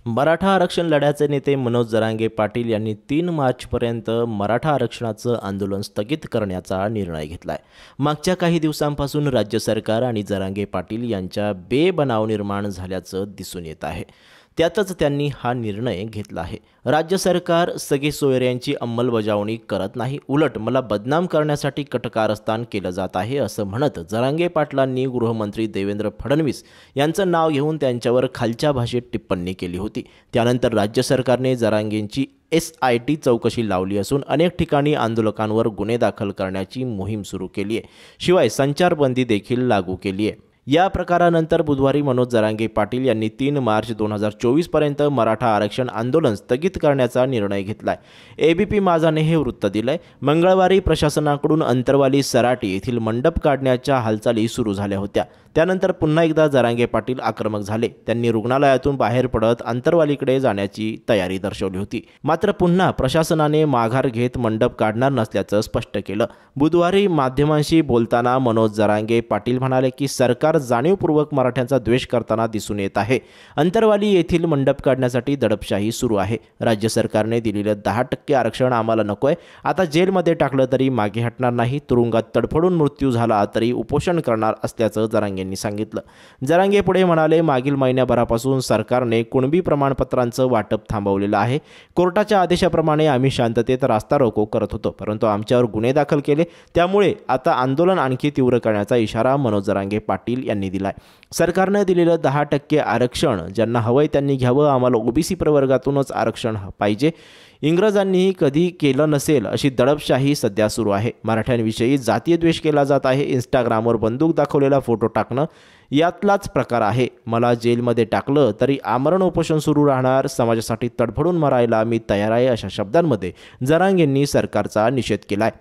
मराठा आरक्षण लढ्याचे नेते मनोज जरांगे पाटील यांनी 3 मार्चपर्यंत मराठा आरक्षणाचं आंदोलन स्थगित करण्याचा निर्णय घेतलाय। मागच्या काही दिवसांपासून राज्य सरकार आणि जरांगे पाटील यांच्या बेबनाव निर्माण झाल्याचं दिसून येत आहे। त्यातच त्यांनी हा निर्णय घेतला आहे। राज्य सरकार सगळे सोयऱ्यांची अंमलबजावणी करत नाही, उलट मला बदनाम करण्यासाठी कटकारस्थान केलं जात आहे असं म्हणत जरांगे पाटलांनी गृहमंत्री देवेंद्र फडणवीस यांचं नाव घेऊन त्यांच्यावर खालच्या भाषेत टिप्पणी केली होती। त्यानंतर राज्य सरकारने जरांगेंची SIT चौकशी लावली असून अनेक ठिकाणी आंदोलकांवर गुन्हे दाखल करण्याची मोहीम सुरू केली आहे। शिवाय संचारबंदी देखील लागू केली आहे। या प्रकारानंतर बुधवारी मनोज जरांगे पाटील यांनी 3 मार्च 2024 पर्यंत मराठा आरक्षण आंदोलन स्थगित करण्याचा निर्णय घेतलाय। ABP माझाने हे वृत्त दिलंय। मंगळवारी प्रशासनाकडून अंतरवाली सराटी येथील मंडप काढण्याच्या हालचाली सुरू झाल्या होत्या। त्यानंतर पुन्हा एकदा जरांगे पाटील आक्रमक झाले। त्यांनी रुग्णालयातून बाहेर पडत अंतरवालीकडे जाण्याची तयारी दर्शवली होती। मात्र पुन्हा प्रशासनाने माघार घेत मंडप काढणार नसल्याचं स्पष्ट केलं। बुधवारी माध्यमांशी बोलताना मनोज जरांगे पाटील म्हणाले की सरकार जाणीवपूर्वक मराठ्यांचा द्वेष करताना दिसून येत आहे। अंतरवाली येथील मंडप काढण्यासाठी दडपशाही सुरू आहे। राज्य सरकारने दिलेलं 10% आरक्षण आम्हाला नकोय। आता जेलमध्ये टाकलं तरी मागे हटणार नाही। तुरुंगात तडफडून मृत्यू झाला तरी उपोषण करणार असल्याचं जरांगेंनी सांगितलं। जरांगे पुढे म्हणाले, मागील महिन्याभरापासून सरकारने कुणबी प्रमाणपत्रांचं वाटप थांबवलेलं आहे। कोर्टाच्या आदेशाप्रमाणे आम्ही शांततेत रास्ता रोको करत होतो, परंतु आमच्यावर गुन्हे दाखल केले। त्यामुळे आता आंदोलन आणखी तीव्र करण्याचा इशारा मनोज जरांगे पाटील यांनी दिलाय। सरकारने दिलेलं 10% आरक्षण ज्यांना हवंय त्यांनी घ्यावं। आम्हाला OBC प्रवर्गातूनच आरक्षण पाहिजे। इंग्रजांनीही कधी केलं नसेल अशी दडपशाही सध्या सुरू आहे। मराठ्यांविषयी जातीय द्वेष केला जात आहे। इंस्टाग्रामवर बंदूक दाखवलेला फोटो टाकणं यातलाच प्रकार आहे। मला जेलमध्ये टाकलं तरी आमरण उपोषण सुरू राहणार। समाजासाठी तडफडून मरायला मी तयार आहे, अशा शब्दांमध्ये जरांगेंनी सरकारचा निषेध केलाय।